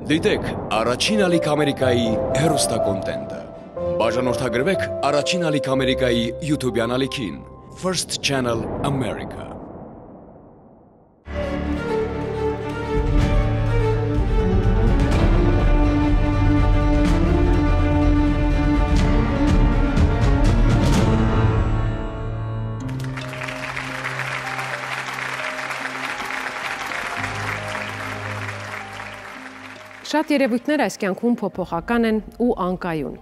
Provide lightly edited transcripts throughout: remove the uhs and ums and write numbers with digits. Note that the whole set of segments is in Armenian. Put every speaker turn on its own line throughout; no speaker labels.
Դիտեք առաջին ալիք Ամերիկայի հեռուստակոնտենտը։ Բաժանորդագրվեք առաջին ալիք Ամերիկայի YouTube-յան ալիքին First Channel America։
Շատ երևույթներ այս կյանքում փոփոխական են ու անկայուն։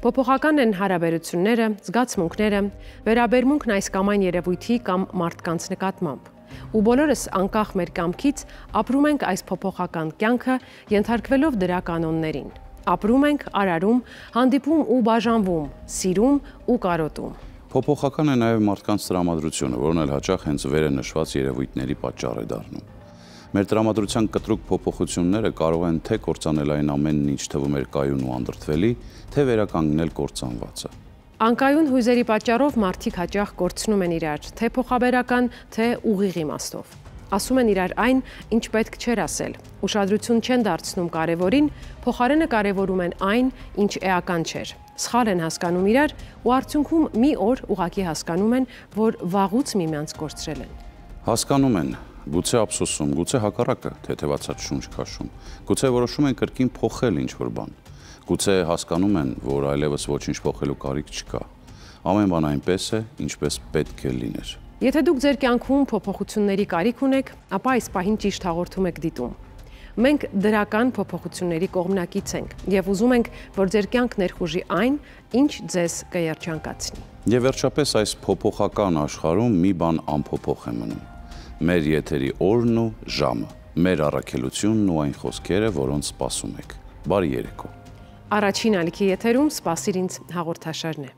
Փոփոխական են հարաբերությունները, զգացմունքները, վերաբերմունքն այս կամ այն երևույթի կամ մարդկանց նկատմամբ։ Ու բոլորս անկախ մեր կամքից ապրում ենք այս փոփոխական կյանքը, ենթարկվելով դրա կանոններին։ Ապրում ենք, արարում, հանդիպում ու բաժանվում, սիրում ու կարոտում։
Փոփոխական է նաև մարդկանց տրամադրությունը, որն էլ հաճախ հենց վերը նշված երևույթների պատճառ է դառնում։ Մեր տրամադրության կտրուկ փոփոխությունները կարող են թե կործանել այն ամենն, ինչ թվում էր կայուն ու անդրդվելի, թե վերականգնել կործանվածը։
Անկայուն հույզերի պատճառով մարդիկ հաճախ կորցնում են իրար, թե փոխաբերական, թե ուղիղ իմաստով։ Ասում են իրար այն, ինչ պետք չէր ասել, ուշադրություն չեն դարձնում կարևորին, փոխարենը կարևորում են այն, ինչ էական չէր։ Սխալ են հասկանում իրար ու արդյունքում մի օր ուղղակի հասկանում են, որ վաղուց միմյանց կորցրել են։
Հասկանում են, գուցե ափսոսում, գուցե հակառակը, թեթևացած շունչ քաշում, գուցե որոշում են կրկին փոխել ինչ-որ բան, գուցե հասկանում են, որ այլևս ոչինչ փոխելու կարիք չկա։ Ամեն բան այնպես է, ինչպես պետք է լիներ։
Եթե դուք ձեր կյանքում փոփոխությունների կարիք ունեք, ապա այս պահին ճիշտ հաղորդում եք դիտում։ Մենք դրական փոփոխությունների կողմնակից ենք եւ ուզում ենք, որ ձեր կյանք ներխուժի այն, ինչ ձեզ կերջանկացնի։
Եվ վերջապես այս փոփոխական աշխարհում մի բան անփոփոխ է մնում։ Մեր եթերի օրն ու ժամը, մեր առաքելությունն ու այն խոսքերը, որոնց սպասում եք։ Բարի երեկո։
Առաջին ալիքի եթերում «Սպասիր ինձ» հաղորդաշարն է։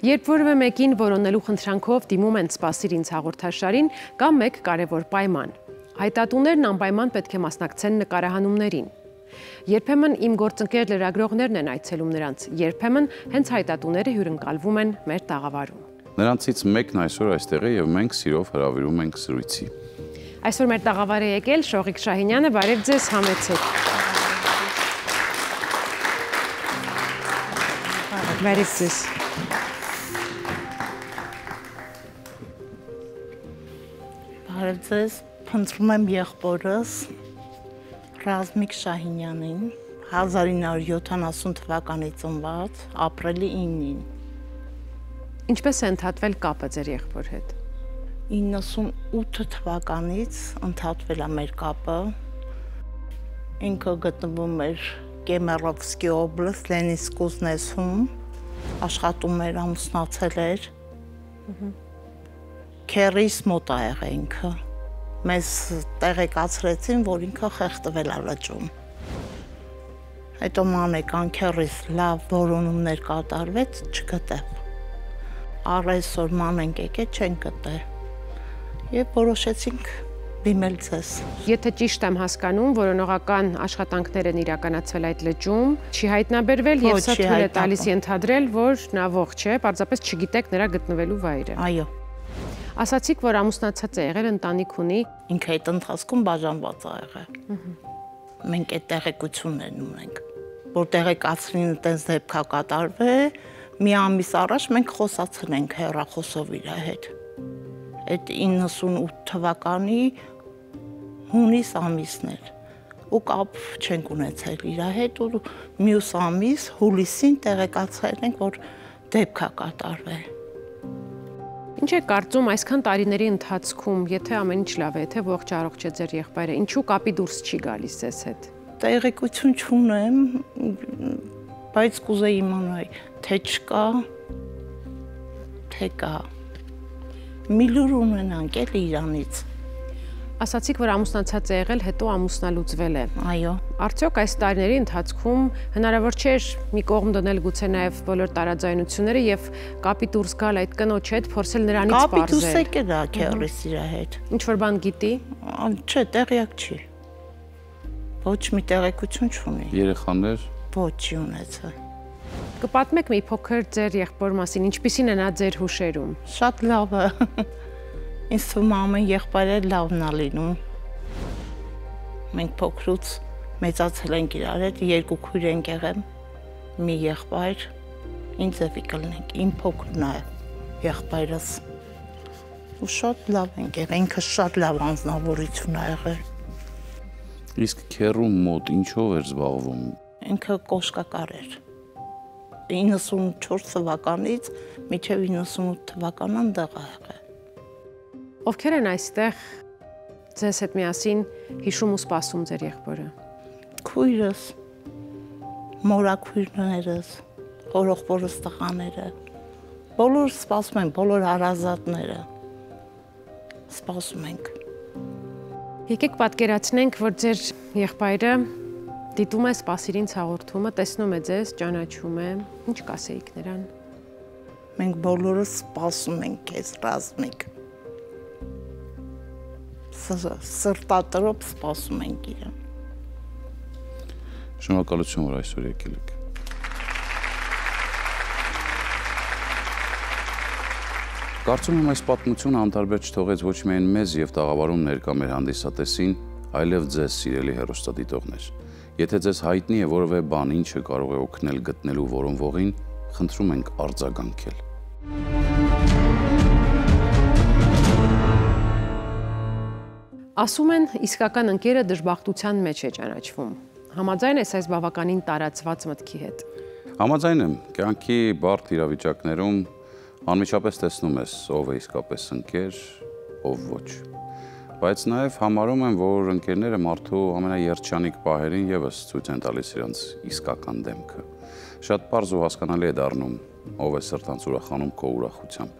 Երբ որևէ մեկին որոնելու խնդրանքով դիմում են «Սպասիր ինձ» հաղորդաշարին, կա մեկ կարևոր պայման։ Հայտատուներն անպայման պետք է մասնակցեն նկարահանումներին։ Երբեմն իմ գործընկեր լրագրողներն են այցելում նրանց, երբեմն հենց հայտատուները հյուրընկալվում են մեր տաղավարում։
Նրանցից մեկն այսօր այստեղ է եւ մենք սիրով հրավիրում ենք զրույցի։
Այսօր մեր տաղավար է եկել Շողիկ Շահինյանը, բարև ձեզ, համեցեք։ Բարև ձեզ։
Բարև ձեզ, փնտրում եմ եղբորս Ռազմիկ Շահինյանին, 1970 թվականի ծնված, ապրիլի 9-ին։
Ինչպես է ընդհատվել կապը ձեր եղբոր հետ։
98 թվականից ընդհատվել է մեր կապը։ Ինքը գտնվում էր Կեմերովսկի օբլաստ, Լենինսկ ուզնեսում, աշխատում էր, ամուսնացել էր։ Քերիս մոտ է եղել ինքը։ Մեզ տեղեկացրեցին, որ ինքը խեղդվել է լճում։ Հետո մանեկան քերիս լավ որոնումներ կատարվեց, չգտավ։ Առայսօր մանենք եկել չեն գտել։ Եվ որոշեցինք դիմել ձեզ։
Եթե ճիշտ եմ հասկանում, որոնողական աշխատանքներ են իրականացվել այդ լճում, չի հայտնաբերվել եւ սա թույլ է տալիս ենթադրել, որ նա ողջ է, պարզապես չգիտեք նրա գտնվելու վայրը։
Այո։
Ասացիք, որ ամուսնացած է եղել, ընտանիք ունի։
Ինքը այդ ընթացքում բաժանված է եղել։ Մենք այդ տեղեկություններն ունենք, որ տեղեկացրին այդպես դեպք է կատարվել, մի ամիս առաջ մենք խոսացել ենք հեռախոսով իր հետ։ Այդ 98 թվականի հունիս ամիսն էր ու կապ չենք ունեցել իր հետ ու մյուս ամիս հուլիսին տեղեկացրել ենք, որ դեպք է կատարվել։
Ինչ է կարծում այսքան տարիների ընթացքում, եթե ամեն ինչ լավ է, եթե ողջ առողջ է ձեր եղբայրը, ինչու կապի դուրս չի գալիս ձեզ հետ։
Տեղեկություն չունեմ, բայց կուզեի իմանալ, թե չկա, թե կա։ Մի լուր ունենանք էլի իրանից։
Ասացիք, որ ամուսնացած է եղել, հետո ամուսնալուծվել է։
Այո։
Արդյոք այս տարիների ընթացքում հնարավոր չէր մի կողմ դնել գուցե նաև բոլոր տարաձայնությունները եւ կապի դուրս գալ այդ կնոջ հետ, փորձել նրանից պարզել։
Կապի դուրս եկել է քերիս իր հետ։
Ինչ որ բան գիտի։
Չէ, տեղյակ չի։ Ոչ մի տեղեկություն չունի։
Երեխաներ։
Ոչ չի ունեցել։
Կպատմեք մի փոքր ձեր եղբոր մասին, ինչպիսին է նա ձեր հուշերում։
Շատ լավ է։ Ինձ թվում է ամեն եղբայրը լավն է լինում։ Մենք փոքրուց մեծացել ենք իրար հետ, երկու քույր ենք եղել, մի եղբայր, ինձ էվի կլնենք, իմ փոքրն է եղբայրս։ Ու շատ լավ ենք եղել, ինքը շատ լավ անձնավորություն է եղել։
Իսկ քեռու մոտ ինչով էր զբաղվում։
Ինքը կոշկակար էր։ 94 թվականից մինչև 98 թվականն ընդեղ է եղել։
Ովքեր են այստեղ ձեզ հետ միասին հիշում ու սպասում ձեր եղբորը։
Քույրս, մորաքույրներս, հորեղբորս տղաները, բոլորը սպասում են, բոլոր հարազատները սպասում ենք։
Եկեք պատկերացնենք, որ ձեր եղբայրը դիտում է սպասիրինց հաղորդումը, տեսնում է ձեզ, ճանաչում է, ինչ կասեիք նրան։
Մենք բոլորը սպասում ենք քեզ, Ռազմիկ։ Սրտատրոպ սպասում ենք իրան։
Շնորհակալություն, որ այսօր եկել եք։ Կարծում եմ այս պատմությունը անտարբեր չթողեց ոչ միայն մեզ եւ տաղավարում ներկա մեր հանդիսատեսին, այլև ձեզ սիրելի հեռուստադիտողներ։ Եթե ձեզ հայտնի է որևէ բան, ինչը կարող է օգնել գտնելու որոնվողին, խնդրում ենք արձագանքել։
Ասում են, իսկական ընկերը դժբախտության մեջ է ճանաչվում։ Համաձայն ես այս բավականին տարածված մտքի հետ։
Համաձայն եմ, կյանքի բարդ իրավիճակներում անմիջապես տեսնում ես ով է իսկապես ընկեր, ով ոչ։ Բայց նաև համարում եմ, որ ընկերները մարդու ամենաերջանիկ պահերին ևս ցույց են տալիս իրենց իսկական դեմքը։ Շատ պարզ ու հասկանալի է դառնում, ով է սրտանց ուրախանում քո ուրախությամբ։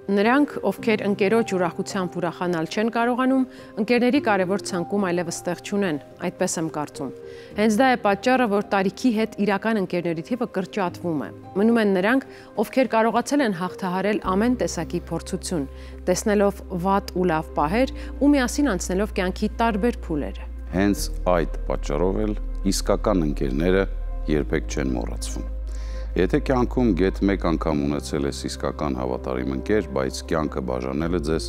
Նրանք, ովքեր ընկերոջ ուրախությամբ ուրախանալ չեն կարողանում, ընկերների կարևոր ցանկում այլևս տեղ չունեն, այդպես եմ կարծում։ Հենց դա է պատճառը, որ տարիքի հետ իրական ընկերների թիվը կրճատվում է։ Մնում են նրանք, ովքեր կարողացել են հաղթահարել ամեն տեսակի փորձություն, տեսնելով վատ ու լավ պահեր ու միասին անցնելով կյանքի տարբեր փուլերը։
Հենց այդ պատճառով էլ իսկական ընկերները երբեք չեն մոռացվում։ Եթե կյանքում գեթ մեկ անգամ ունեցել ես իսկական հավատարիմ ընկեր, բայց կյանքը բաժանել է ձեզ,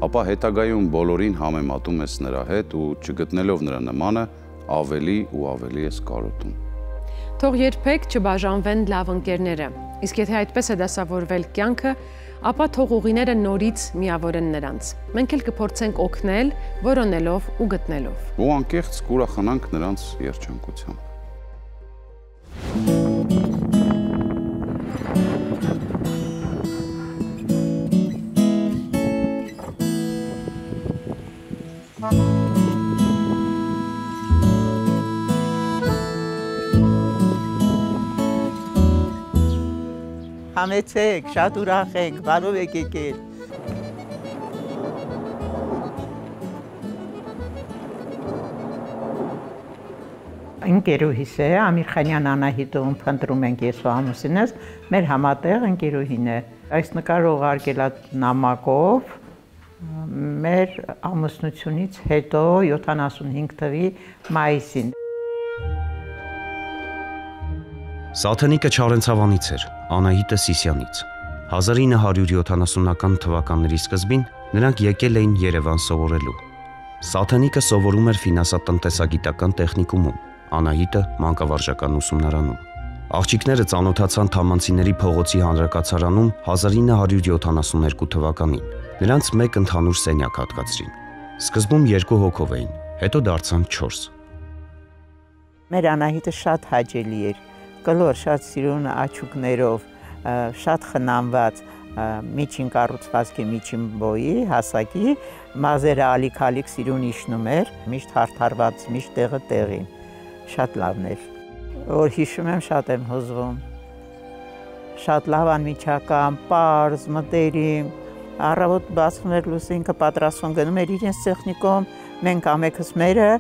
ապա հետագայում բոլորին համեմատում ես նրա հետ ու չգտնելով նրա նմանը, ավելի ու ավելի ես կարոտում։
Թող երբեք չբաժանվեն լավ ընկերները, իսկ եթե այդպես է դասավորվել կյանքը, ապա թող ուղիները նորից միավորեն նրանց։ Մենք էլ կփորձենք օգնել, որոնելով ու գտնելով։
Ու անկեղծ կուրախանանք նրանց երջանկությամբ։
Համեցեք, շատ ուրախ ենք, բարով եք եկել։
Ընկերուհիս է, Ամիրխանյան Անահիտում փնտրում ենք ես ու ամուսինս, մեր համատեղ ընկերուհին է։ Այս նկարը ուղարկել է նամակով մեր ամուսնությունից հետո 75 թվականի մայիսին։
Սաթենիկը Չարենցավանից էր, Անահիտը Սիսյանից։ 1970-ական թվականների սկզբին նրանք եկել էին Երևան սովորելու։ Սաթենիկը սովորում էր ֆինանսատնտեսագիտական տեխնիկումում, Անահիտը մանկավարժական ուսումնարանում։ Աղջիկները ծանոթացան Թամանցիների փողոցի հանրակացարանում 1972 թվականին։ Նրանց մեկ ընդհանուր սենյակ հատկացրին։ Սկզբում 2 հոգով էին, հետո դարձան 4։
Մեր Անահիտը շատ հաճելի էր, կլոր, շատ սիրուն աչուկներով, շատ խնամված, միջին կառուցվածքի միջին բոյի, հասակի, մազերը ալիք-ալիք սիրուն իշնում էր, միշտ հարթարված, միշտ տեղը տեղին, շատ լավն էր, որ հիշում եմ շատ եմ հուզվում, շատ լավ անմիջական, պարզ, մտերիմ, առավոտ բացվում էր լուսինքը պատրաստվում գնում էր իրենց տեխնիկում, մենք ամենքս մերը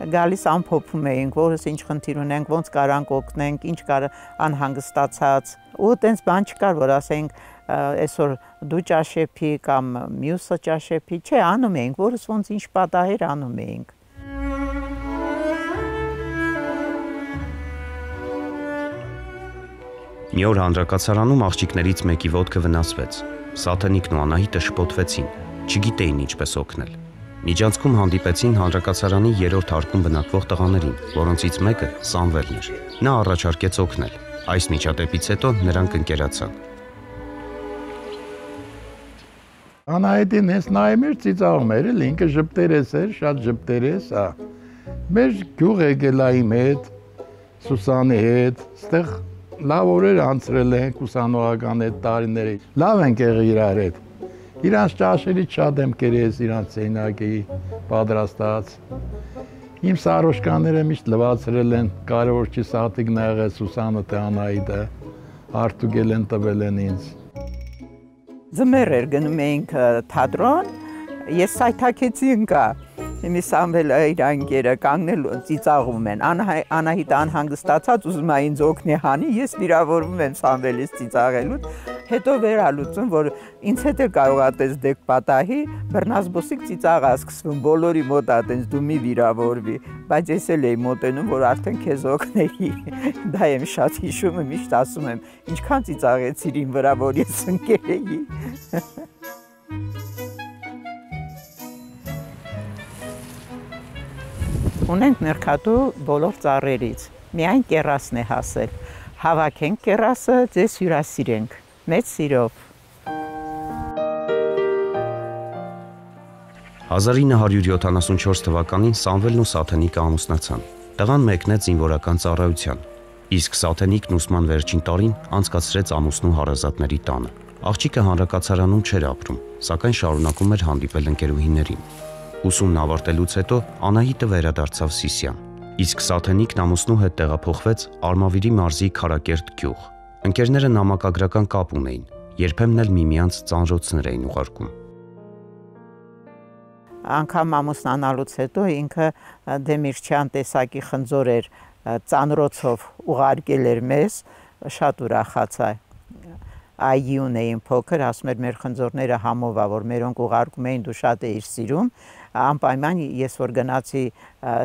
գալիս ամփոփում էինք, որս ինչ խնդիր ունենք, ոնց կարանք օգնենք, ինչ կար անհանգստացած, ու տենց բան չկար, որ ասենք այսօր դու ճաշեփի կամ մյուսը ճաշեփի, չէ, անում էինք, որս ոնց ինչ պատահեր անում էինք։
Մի օր հանրակացարանում աղջիկներից մեկի ոտքը վնասվեց։ Սաթենիկն ու Անահիտը շփոթվեցին, չգիտեին ինչպես օգնել։ Միջանցքում հանդիպեցին հանրակացարանի 3-րդ հարկում բնակվող տղաներին, որոնցից մեկը Սամվելն էր։ Նա առաջարկեց օգնել։ Այս միջադեպից հետո նրանք ընկերացան։
Անահիտին հենց նայում էր ծիծաղում էր, ինքը ժպտերես էր, շատ ժպտերես, հա։ Մեր գյուղ եկել է իմ հետ, Սուսանի հետ, ստեղ լավ օրեր անցրել ենք ուսանողական այդ տարիների։ Լավ ենք եղել իրար հետ։ Իրանց ճաշերից շատ եմ կերես, իրանց ցենակի պատրաստած։ Իմ սարոշկաները միշտ լվացրել են, կարևոր չի սատիկն ա եղել Սուսանը թե Անահիտը, արտուգել են տվել են ինձ։
Ձմեռ էր գնում էինք թատրոն, ես սայթաքեցի ընկա։ Իմի Սամվելը իր անգերը կանգնել ծիծաղում են, Անահիտը անհանգստացած ուզում է ինձ օգնի հանի, ես վիրավորվում եմ Սամվելից ծիծաղելուց, հետո վերալուծում, որ ինձ հետ էլ կարող է տես դեք պատահի, բռնազբոսիկ ծիծաղ է սկսվում, բոլորի մոտ է տես դու մի վիրավորվի, բայց ես էլ էի մոտենում, որ արդեն քեզ օգնեի, դա եմ շատ հիշում, միշտ ասում եմ, ինչքան ծիծաղեցիր իմ վրա, որ ես ընկեր էի։ Ունենք Մերկատու բոլոր ծառերից, միայն կերասն է հասել, հավաքենք կերասը, ձեզ հյուրասիրենք, մեծ սիրով։
1974 թվականին Սամվելն ու Սաթենիկը ամուսնացան, տղան մեկնեց զինվորական ծառայության, իսկ Սաթենիկն ուսման վերջին տարին անցկացրեց ամուսնու հարազատների տանը։ Աղջիկը հանրակացարանում չէր ապրում, սակայն շարունակում էր հանդիպել ընկերուհիներին։ Ուսումն ավարտելուց հետո Անահիտը վերադարձավ Սիսիան, իսկ Սաթենիկն ամուսնու հետ տեղափոխվեց Արմավիրի մարզի Քարակերտ գյուղ։ Ընկերները նամակագրական կապ ունեին, երբեմն էլ միմյանց ծանրոցներ էին ուղարկում։
Անգամ ամուսնանալուց հետո ինքը Դեմիրճյան տեսակի խնձոր էր ծանրոցով ուղարկել էր մեզ, շատ ուրախացա։ Այգիուն էին փոքր, ասում էր մեր խնձորները համով ա, որ մերոնք ուղարկում էին, դու շատ էիր սիրում, անպայման ես որ գնացի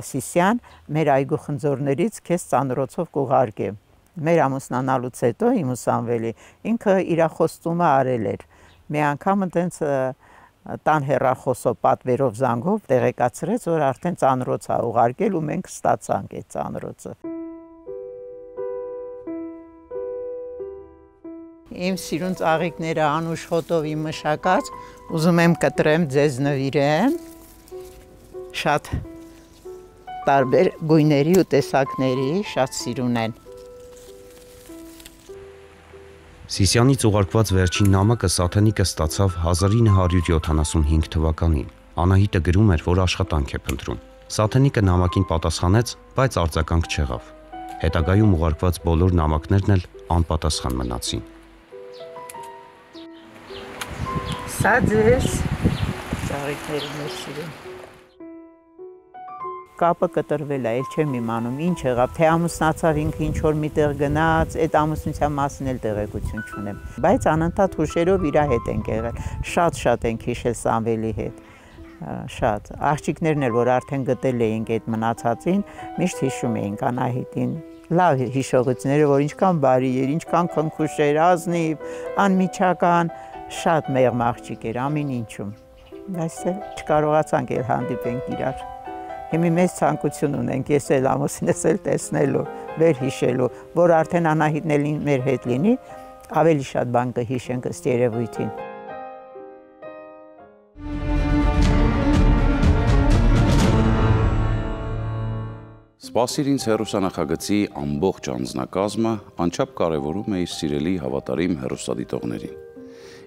Սիսիան, մեր այգու խնձորներից քեզ ծանրոցով կուղարկեմ։ Մեր ամուսնանալուց հետո իմ ու Սամվելի ինքը իր խոստումը արել էր։ Մի անգամ այտենց տան հեռախոսով պատվերով զանգով տեղեկացրեց, որ արդեն ծանրոց ա ուղարկել ու մենք ստացանք այդ ծանրոցը։ Իմ սիրուն ծաղիկները Անուշ խոտով իմ մշակած, ուզում եմ կտրեմ, ձեզ նվիրեմ, շատ տարբեր գույների ու տեսակների, շատ սիրուն են։
Սիսյանից ուղարկված վերջին նամակը Սաթենիկը ստացավ 1975 թվականին։ Անահիտը գրում էր, որ աշխատանք է փնտրում։ Սաթենիկը նամակին պատասխանեց, բայց արձագանք չեղավ։ Հետագայում ուղարկված բոլոր նամակներն էլ անպատասխան մնացին։
Սա ձեզ ծաղիկների մեր սիրում։ Կապը կտրվել է, էլ չեմ իմանում, ինչ եղավ, թե ամուսնացավ ինքը ինչ-որ միտեղ գնաց, այդ ամուսնության մասին էլ տեղեկություն չունեմ։ Բայց անընդհատ հուշերով իր հետ ենք եղել, շատ ենք հիշել Սամվելի հետ, շատ։ Աղջիկներն էլ, որ արդեն գտել էինք այդ մնացածին, միշտ հիշում էինք Անահիտին, լավ հիշողությունները, որ ինչքան բարի էր, ինչքան քնքուշ էր, ազնիվ, անմիջական, շատ մեղմ աղջիկ էր ամեն ինչում, բայց չկարողացանք էլ հանդիպենք իրար։ Հիմի մեծ ցանկություն ունենք, ես էլ ամուսինս էլ տեսնելու, վերհիշելու, որ արդեն Անահիտն էլ մեր հետ լինի, ավելի շատ բան կհիշենք ըստ երևույթին։
Սպասիր ինձ հեռուստանախագծի ամբողջ անձնակազմը անչափ կարևորում է իր սիրելի հավատարիմ հեռուստադիտողներին։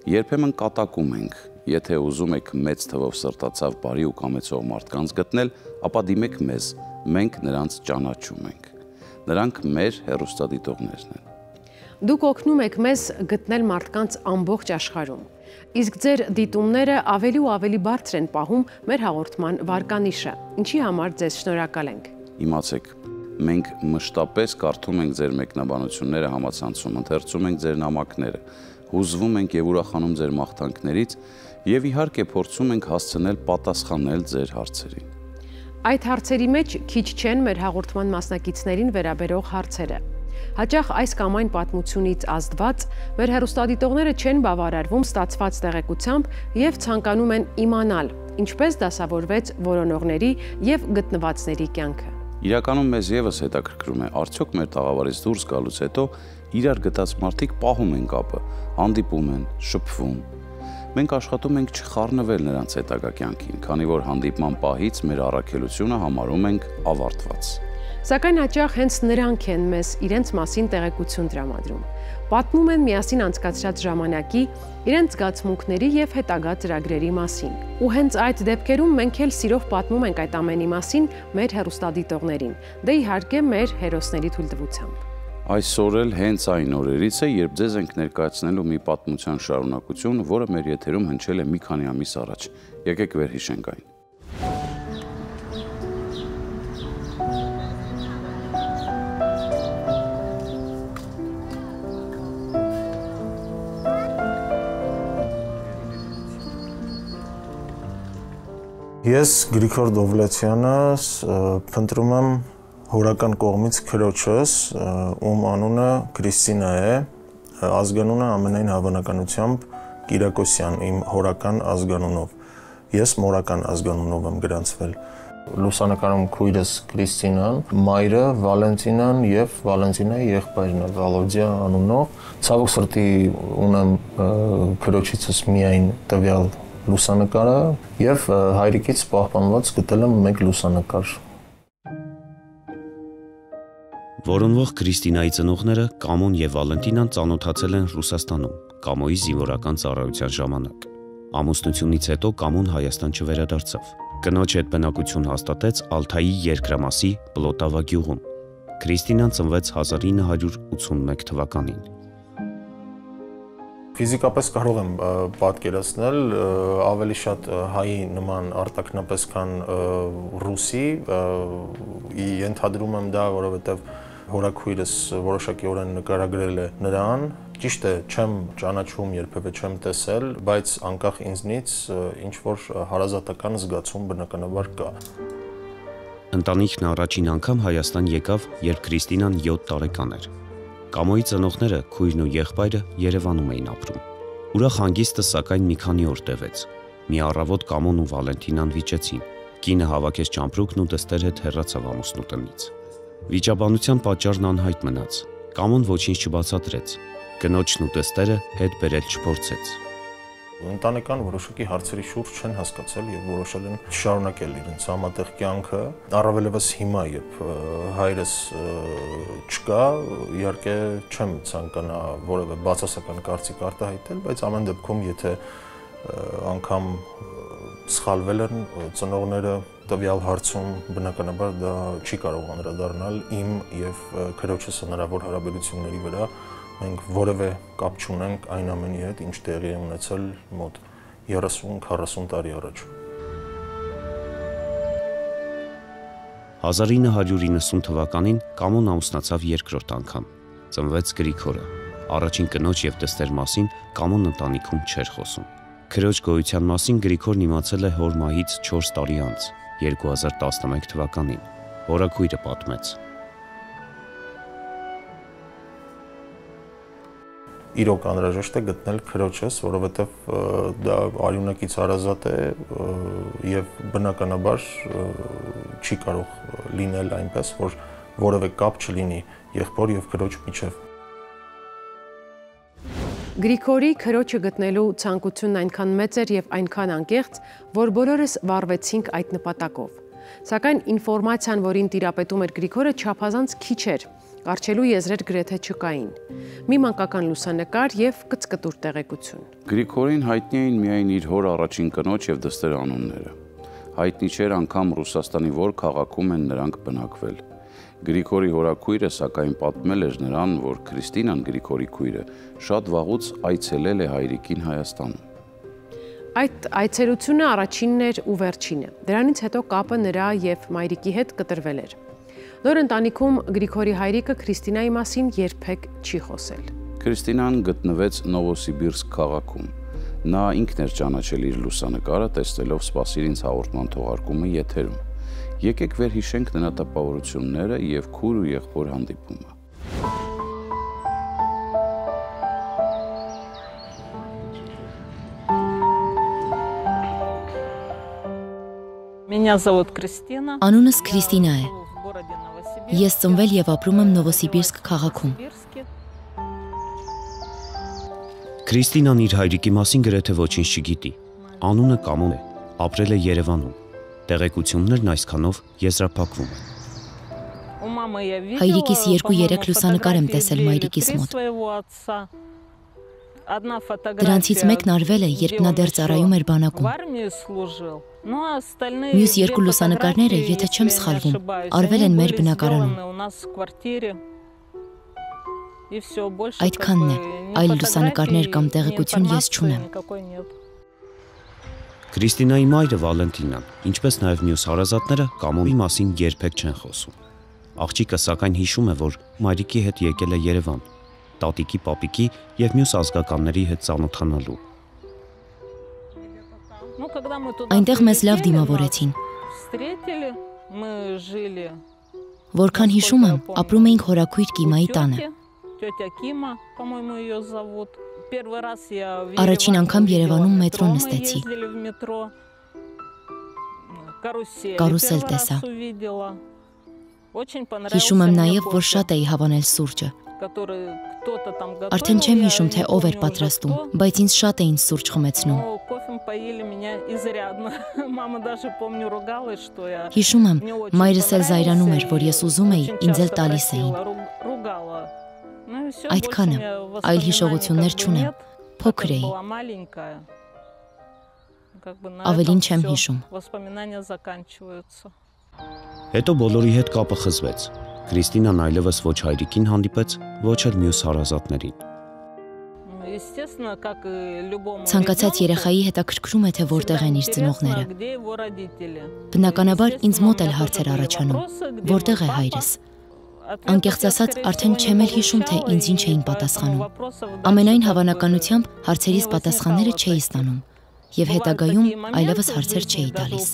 Երբեմն կատակում ենք, եթե ուզում եք մեծ թվով սրտացավ բարի ու կամեցող մարդկանց գտնել, ապա դիմեք մեզ, մենք նրանց ճանաչում ենք։ Նրանք մեր հեռուստադիտողներն են։
Դուք օգնում եք մեզ գտնել մարդկանց ամբողջ աշխարհում, իսկ ձեր դիտումները ավելի ու ավելի բարձր են պահում մեր հաղորդման վարկանիշը, ինչի համար ձեզ շնորհակալ ենք։
Իմացեք, մենք մշտապես կարդում ենք ձեր մեկնաբանությունները համացանցում, ընթերցում ենք ձեր նամակները, հուզվում ենք եւ ուրախանում ձեր մաղթանքներից եւ իհարկե փորձում ենք հասցնել պատասխանել ձեր հարցերին։
Այդ հարցերի մեջ քիչ չեն մեր հաղորդման մասնակիցներին վերաբերող հարցերը։ Հաճախ այս կամ այն պատմությունից ազդված մեր հեռուստադիտողները չեն բավարարվում ստացված տեղեկությամբ եւ ցանկանում են իմանալ, ինչպես դասավորվեց որոնողների եւ գտնվածների կյանքը։
Իրականում մեզ եւս հետաքրքրում է, արդյոք մեր տաղավարից դուրս գալուց հետո իրար գտած մարդիկ պահում են կապը, հանդիպում են, շփվում։ Մենք աշխատում ենք չխառնվել նրանց հետագա կյանքին, քանի որ հանդիպման պահից մեր առաքելությունը համարում ենք ավարտված։
Սակայն հաճախ հենց նրանք են մեզ իրենց մասին տեղեկություն տրամադրում։ Պատմում են միասին անցկացրած ժամանակի, իրենց զգացմունքների եւ հետագա ծրագրերի մասին։ Ու հենց այդ դեպքերում մենք էլ սիրով պատմում ենք այդ ամենի մասին մեր հեռուստադիտողներին, դե իհարկե մեր հերոսների թույլտվությամբ։
Այսօր էլ հենց այն օրերից է, երբ ձեզ ենք ներկայացնելու մի պատմության շարունակություն, որը մեր եթերում հնչել է մի քանի ամիս առաջ։ Եկեք վերհիշենք այն։
Ես Գրիգոր Դովլեթյանը փնտրում եմ հորական կողմից քրոջս, ում անունը Քրիստինա է, ազգանունը ամենայն հավանականությամբ Կիրակոսյան, իմ հորական ազգանունով։ Ես մորական ազգանունով եմ գրանցվել։ Լուսանկարում քույրս Քրիստինան, մայրը Վալենտինան եւ Վալենտինայի եղբայրն է Վալոդիա անունով։ Ցավոք սրտի ունեմ քրոջիցս միայն տվյալ լուսանկարը եւ հայրիկից պահպանված գտել եմ մեկ լուսանկար։
Որոնվող Քրիստինայի ծնողները Կամոն եւ Վալենտինան ծանոթացել են Ռուսաստանում, Կամոյի զինվորական ծառայության ժամանակ։ Ամուսնությունից հետո Կամոն Հայաստան չվերադարձավ։ Կնոջ հետ բնակություն հաստատեց Ալթայի երկրամասի Պլոտավա գյուղում։ Քրիստինան ծնվեց 1981 թվականին։
Ֆիզիկապես կարող եմ պատկերացնել ավելի շատ հայի նման արտաքնապես, քան ռուսի, ենթադրում եմ դա, որովհետև հորաքույրս որոշակիորեն նկարագրել է նրան, ճիշտ է, չեմ ճանաչում, երբևէ չեմ տեսել, բայց անկախ ինձնից ինչ-որ հարազատական զգացում բնականաբար կա։
Ընտանիքն առաջին անգամ Հայաստան եկավ, երբ Քրիստինան 7 տարեկան էր։ Կամոյի ծնողները, քույրն ու եղբայրը Երևանում էին ապրում։ Ուրախ հանգիստը սակայն մի քանի օր տևեց։ Մի առավոտ Կամոն ու Վալենտինան վիճեցին։ Կինը հավաքեց ճամպրուկն ու դստեր հետ հեռացավ ամուսնու տնից։ Վիճաբանության պատճառն անհայտ մնաց։ Կամոն ոչինչ չբացատրեց։ Կնոջն ու դստերը հետ բերել չփորձեց։
Ընտանեկան որոշակի հարցերի շուրջ չեն հասկացել եւ որոշել են շարունակել իրենց համատեղ կյանքը, առավելևս հիմա, երբ հայրս չկա, իհարկե չեմ ցանկանա որևէ բացասական կարծիք արտահայտել, բայց ամեն դեպքում եթե անգամ սխալվել են ծնողները տվյալ հարցում, բնականաբար դա չի կարող անդրադառնալ իմ եւ քրոջս հնարավոր հարաբերությունների վրա։ Մենք որևէ կապ չունենք այն ամենի հետ, ինչ տեղի է ունեցել մոտ 30-40 տարի առաջ։
1990 թվականին Կամոն ամուսնացավ երկրորդ անգամ։ Ծնվեց Գրիգորը։ Առաջին կնոջ եւ դստեր մասին Կամոն ընտանիքում չէր խոսում։ Քրոջ գոյության մասին Գրիգորն իմացել է հոր մահից 4 տարի անց, 2011 թվականին։ Հորաքույրը պատմեց.
Իրոք անհրաժեշտ է գտնել քրոջս, որովհետև դա արյունակից հարազատ է եւ բնականաբար չի կարող լինել այնպես, որ որևէ կապ չլինի եղբոր եւ քրոջ միջեւ։
Գրիգորի քրոջը գտնելու ցանկությունն այնքան մեծ էր եւ այնքան անկեղծ, որ բոլորս վառվեցինք այդ նպատակով։ Սակայն ինֆորմացիան, որին տիրապետում էր Գրիգորը, չափազանց քիչ էր։ Կարճելու եզրեր գրեթե չկային։ Մի մանկական լուսանկար եւ կծկտուր տեղեկություն։
Գրիգորին հայտնի էին միայն իր հոր առաջին կնոջ եւ դստեր անունները։ Հայտնի չէր անգամ Ռուսաստանի որ քաղաքում են նրանք բնակվել։ Գրիգորի հորաքույրը սակայն պատմել էր նրան, որ Քրիստինան Գրիգորի քույրը շատ վաղուց այցելել է հայրիկին Հայաստանում։
Այդ այցելությունը առաջինն էր ու վերջինը։ Դրանից հետո կապը նրա եւ մայրիկի հետ կտրվել էր։ Նոր ընտանիքում Գրիգորի հայրիկը Քրիստինայի մասին երբեք չի խոսել։
Քրիստինան գտնվեց Նովոսիբիրսկ քաղաքում։ Նա ինքն էր ճանաչել իր լուսանկարը, տեսնելով «Սպասիր ինձ» հաղորդման թողարկումը եթերում։ Եկեք վերհիշենք նրա տպավորությունները եւ քույր ու եղբոր հանդիպումը։
Անունս Քրիստինա է։ Ես ծնվել եւ ապրում եմ Նովոսիբիրսկ քաղաքում։
Քրիստինան իր հայրիկի մասին գրեթե ոչինչ չգիտի։ Անունը Կամոն է, ապրել է Երևանում։ Տեղեկություններն այսքանով եզրափակվում են։
Հայրիկիս 2-3 լուսանկար եմ տեսել մայրիկիս մոտ։ Դրանցից մեկն արվել է, երբ նա դեռ ծառայում էր բանակում։ Մյուս 2 լուսանկարները, եթե չեմ սխալվում, արվել են մեր բնակարանում։ Այդքանն է, այլ լուսանկարներ կամ տեղեկություն ես չունեմ։
Քրիստինայի մայրը Վալենտինան, ինչպես նաև մյուս հարազատները Կամոնի մասին երբեք չեն խոսում։ Աղջիկը սակայն հիշում է, որ մայրիկի հետ եկել է Երևան, տատիկի, պապիկի եւ մյուս ազգականների հետ ծանոթանալու։
Այնտեղ մեզ լավ դիմավորեցին։ Որքան հիշում եմ, ապրում էինք հորաքույր Կիմայի տանը։ Առաջին անգամ Երևանում մետրո նստեցի։ Կարուսել տեսա։ Հիշում եմ նաև, որ շատ էի հավանել սուրճը։ Արդեն չեմ հիշում, թե ով էր պատրաստում, բայց ինձ շատ էին սուրճ խմեցնում։ Հիշում եմ, մայրս էլ զայրանում էր, որ ես ուզում էի, ինձ էլ տալիս էին։ Այդքանը, այլ հիշողություններ չունեմ, փոքր էի։ Ավելին չեմ հիշում։
Հետո բոլորի հետ կապը խզվեց։ Քրիստինան այլևս ոչ հայրիկին հանդիպեց, ոչ էլ մյուս հարազատներին։
Ցանկացած երեխայի հետաքրքրում է, թե որտեղ են իր ծնողները։ Բնականաբար ինձ մոտ էլ հարցեր առաջանում, որտեղ է հայրս։ Անկեղծ ասած, արդեն չեմ էլ հիշում, թե ինձ ինչ էին պատասխանում։ Ամենայն հավանականությամբ հարցերիս պատասխանները չէի ստանում, եւ հետագայում այլևս հարցեր չէի տալիս։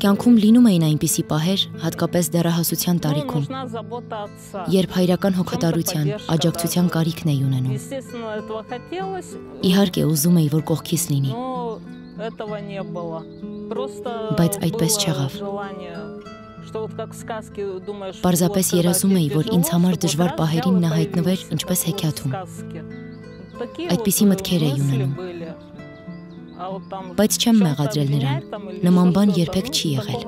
Կյանքում լինում էին այնպիսի պահեր, հատկապես դեռահասության տարիքում, երբ հայրական հոգատարության, աջակցության կարիքն էի ունենում։ Իհարկե ուզում էի, որ կողքիս լինի, բայց այդպես չեղավ։ Պարզապես երազում էի, որ ինձ համար դժվար պահերին նա հայտնվեր ինչպես հեքիաթում։ Այդպիսի մտքեր էի ունենում։ Բայց չեմ մեղադրել նրան, նման բան երբեք չի եղել։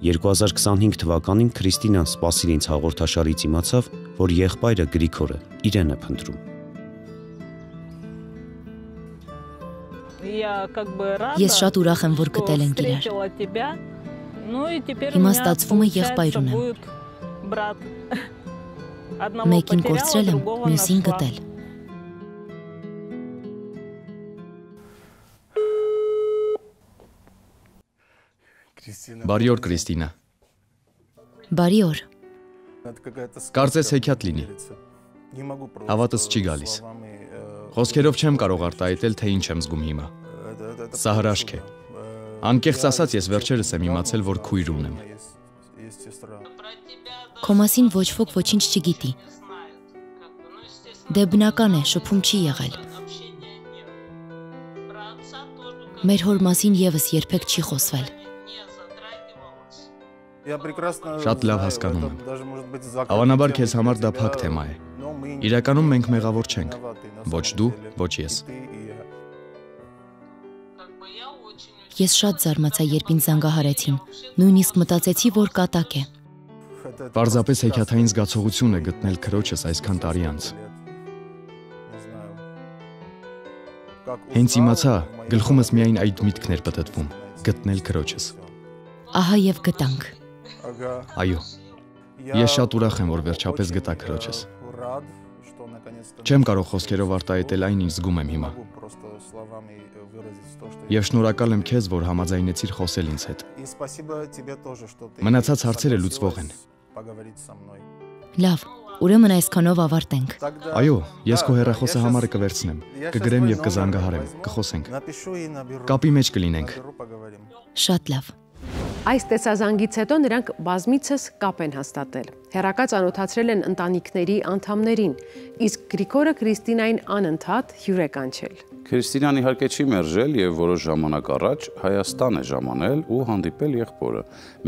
2025 թվականին Քրիստինան «Սպասիր ինձ» հաղորդաշարից իմացավ, որ եղբայրը Գրիգորը իրեն է փնտրում։
Ես շատ ուրախ եմ, որ գտել ենք իրար։ Հիմա ստացվում է եղբայր ունեմ։ Մեկին կորցրել եմ, մյուսին գտել։
Բարի օր, Քրիստինա։
Բարի օր։
Կարծես հեքիաթ լինի։ Հավատս չի գալիս։ Խոսքերով չեմ կարող արտահայտել, թե ինչ եմ զգում հիմա։ Սա հրաշք է։ Անկեղծ ասած, ես վերջերս եմ իմացել, որ քույր ունեմ։
Քո մասին ոչ ոք ոչինչ չգիտի։ Դե բնական է, շփում չի եղել։ Մեր հոր մասին եւս երբեք չի խոսվել։
Շատ լավ հասկանում եմ։ Հավանաբար քեզ համար դա փակ թեմա է։ Իրականում մենք մեղավոր չենք։ Ոչ դու, ոչ ես։
Ես շատ զարմացա, երբ ինձ զանգահարեցին։ Նույնիսկ մտածեցի, որ կատակ է։
Պարզապես հեքիաթային զգացողություն է գտնել քրոջս այսքան տարի անց։ Հենց իմացա, գլխումս միայն այդ միտքն էր պտտվում՝ գտնել քրոջս։
Ահա եւ գտանք։
Այո։ Ես շատ ուրախ եմ, որ վերջապես գտա քրոջս։ Չեմ կարող խոսքերով արտահայտել այն, ինչ զգում եմ հիմա։ Եվ շնորհակալ եմ քեզ, որ համաձայնեցիր խոսել ինձ հետ։ Մնացած հարցերը լուծվող են։
Լավ, ուրեմն այսքանով ավարտենք։
Այո, ես քո հեռախոսը համարը կվերցնեմ, կգրեմ եւ կզանգահարեմ, կխոսենք։ Կապի մեջ կլինենք։
Շատ լավ։
Այս տեսազանգից հետո նրանք բազմիցս կապ են հաստատել։ Հեռակա ծանոթացրել են ընտանիքների անդամներին, իսկ Գրիգորը Քրիստինային անընդհատ հյուր է կանչել։
Քրիստինան իհարկե չի մերժել եւ որոշ ժամանակ առաջ Հայաստան է ժամանել ու հանդիպել եղբորը։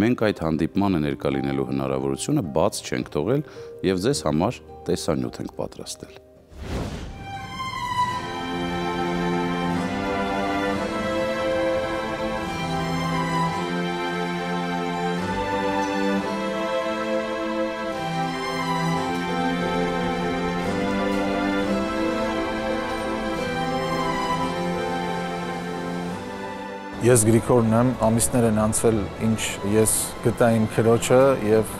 Մենք այդ հանդիպմանը ներկա լինելու հնարավորությունը բաց չենք թողել եւ ձեզ համար տեսանյութ ենք պատրաստել։
Ես Գրիգորն եմ, ամիսներ են անցել, ինչ ես գտա իմ քրոջը եւ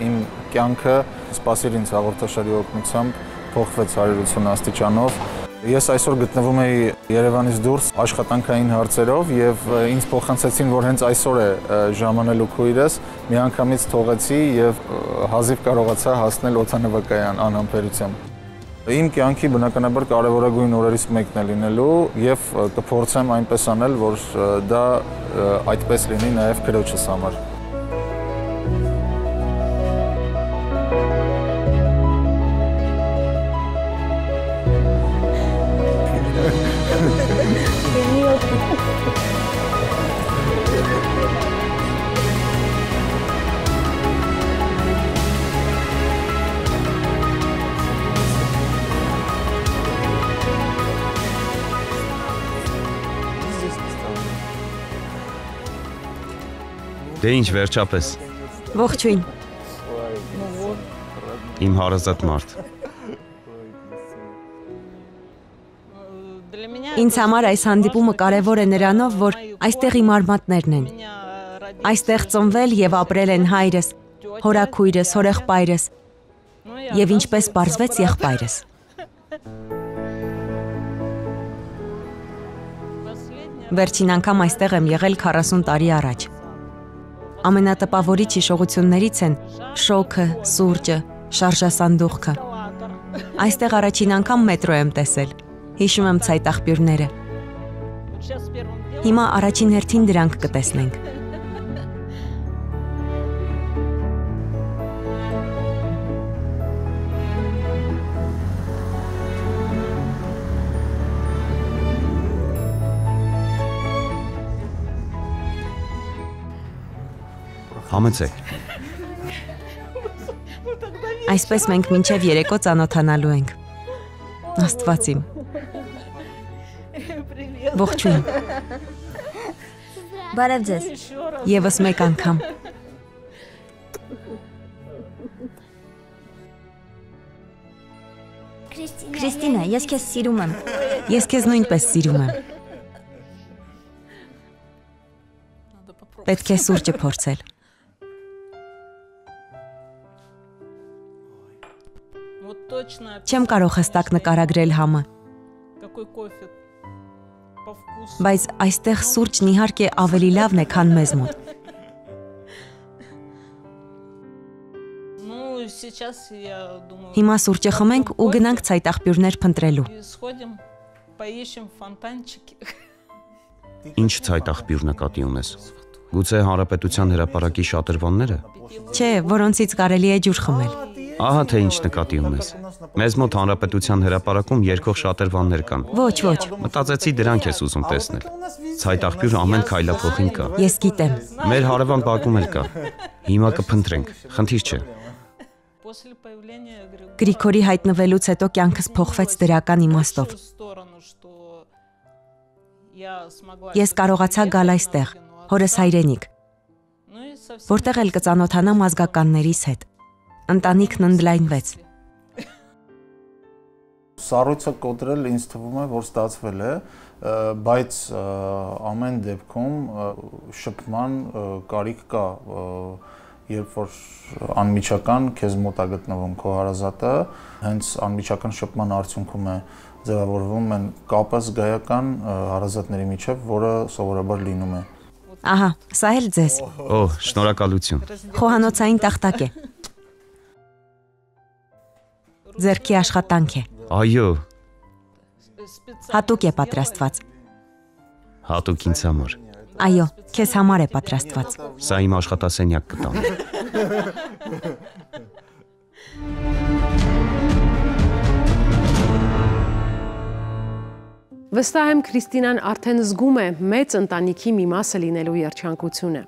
իմ կյանքը սպասելինց հաղորդաշարի օգնությամբ փոխվեց 180 աստիճանով։ Ես այսօր գտնվում էի Երևանից դուրս աշխատանքային հարցերով եւ ինձ փոխանցեցին, որ հենց այսօր է ժամանելու քույրս, միանգամից թողեցի եւ հազիվ կարողացա հասնել օդանավակայան անհամբերությամբ։ Իմ կյանքի բնականաբար կարևորագույն օրերից մեկն է լինելու եւ կփորձեմ այնպես անել, որ դա այդպես լինի նաեւ քրոջս համար։
Դե ինչ վերջապես։
Ողջույն։
Իմ հարազատ մարդ։
Ինձ համար այս հանդիպումը կարևոր է նրանով, որ այստեղ իմ արմատներն են։ Այստեղ ծնվել եւ ապրել են հայրս, հորաքույրս, հորեղբայրս եւ ինչպես պարզվեց եղբայրս։ Վերջին անգամ այստեղ եմ եղել 40 տարի առաջ։ Ամենատպավորիչ հիշողություններից են շոքը, սուրճը, շարժասանդուղքը։ Այստեղ առաջին անգամ մետրո եմ տեսել։ Հիշում եմ ցայտաղբյուրները։ Հիմա առաջին հերթին դրանք կտեսնենք։
Համեցեք։
Այսպես մենք մինչև երեկո ծանոթանալու ենք։ Աստված իմ։ Ողջույն։
Բարև ձեզ։
Եվս մեկ անգամ։
Քրիստինա, ես քեզ սիրում եմ։
Ես քեզ նույնպես սիրում եմ։ Պետք է սուրճը փորձել։ Չեմ կարող հստակ նկարագրել համը։ Բայց այստեղ սուրճն իհարկե ավելի լավն է, քան մեզ մոտ։ Հիմա սուրճը խմենք ու գնանք ցայտաղբյուրներ փնտրելու։
Ինչ ցայտաղբյուր նկատի ունես։ Գուցե Հանրապետության հրապարակի շատրվանները։
Չէ, որոնցից կարելի է ջուր խմել։
Ահա թե ինչ նկատի ունես։ Մեզ մոտ Հանրապետության հրապարակում երկող շատրվաններ կան։
Ոչ, ոչ։
Մտածեցի դրանք ես ուզում տեսնել։ Ցայտաղբյուր ամեն քայլափոխին կա։
Ես գիտեմ։
Մեր հարևան բակում էլ կա։ Հիմա կփնտրենք, խնդիր չէ։
Գրիգորի հայտնվելուց հետո կյանքս փոխվեց դրական իմաստով։ Ես կարողացա գալ այստեղ, հորս հայրենիք, որտեղ էլ կծանոթանամ ազգականներիս հետ։ Ընտանիքն ընդլայնվեց։
Սառույցը կոտրել ինձ թվում է, որ ստացվել է, բայց ամեն դեպքում շփման կարիք կա, երբ որ անմիջական քեզ մոտ է գտնվում քո հարազատը, հենց անմիջական շփման արդյունքում է ձևավորվում են կապը զգայական հարազատների միջև, որը սովորաբար լինում է։
Ահա, սա էլ ձեզ։
Օ, շնորհակալություն։
Խոհանոցային տախտակ է։ Ձեռքի աշխատանք է։
Այո։
Հատուկ է պատրաստված։
Հատուկ ինձ համար։
Այո, քեզ համար է պատրաստված։
Սա իմ աշխատասենյակ կտամ։
Վստահ եմ Քրիստինան արդեն զգում է մեծ ընտանիքի մի մասը լինելու երջանկությունը։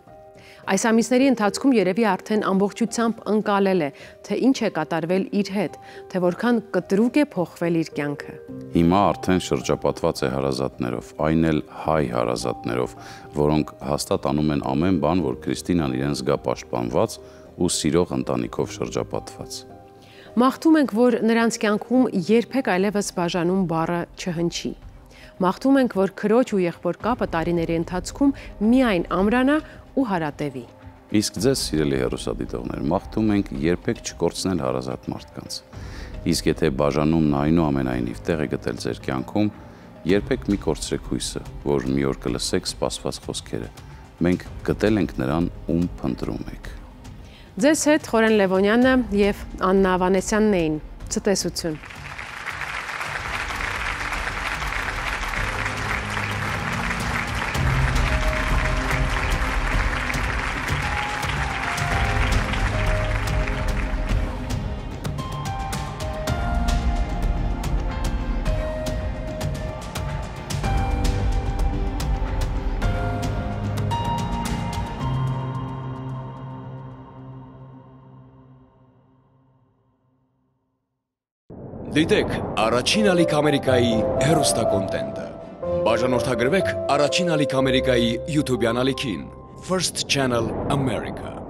Այս ամիսների ընթացքում երևի արդեն ամբողջությամբ ընկալել է, թե ինչ է կատարվել իր հետ, թե որքան կտրուկ է փոխվել իր կյանքը։
Հիմա արդեն շրջապատված է հարազատներով, այն էլ հայ հարազատներով, որոնք հաստատ անում են ամեն բան, որ Քրիստինան իրեն զգա պաշտպանված ու սիրող ընտանիքով շրջապատված։
Մաղթում ենք, որ նրանց կյանքում երբեք այլևս բաժանում բառը չհնչի։ Մաղթում ենք, որ քրոջ ու եղբոր կապը տարիների ընթացքում միայն ամրանա ու հարատևի։
Իսկ ձեզ, սիրելի հեռուստադիտողներ, մաղթում ենք երբեք չկորցնել հարազատ մարդկանց։ Իսկ եթե բաժանումն այնուամենայնիվ տեղ է գտել ձեր կյանքում, երբեք մի կորցրեք հույսը, որ մի օր կլսեք սպասված խոսքերը։ Մենք գտել ենք նրան, ում փնտրում եք։
Ձեզ հետ Խորեն Լևոնյանը և Աննա Ավանեսյանն էին։ Ցտեսություն։
Դիտեք Առաջին ալիք Ամերիկայի հեռուստակոնտենտը։ Բաժանորդագրվեք Առաջին ալիք Ամերիկայի YouTube-յան ալիքին First Channel America։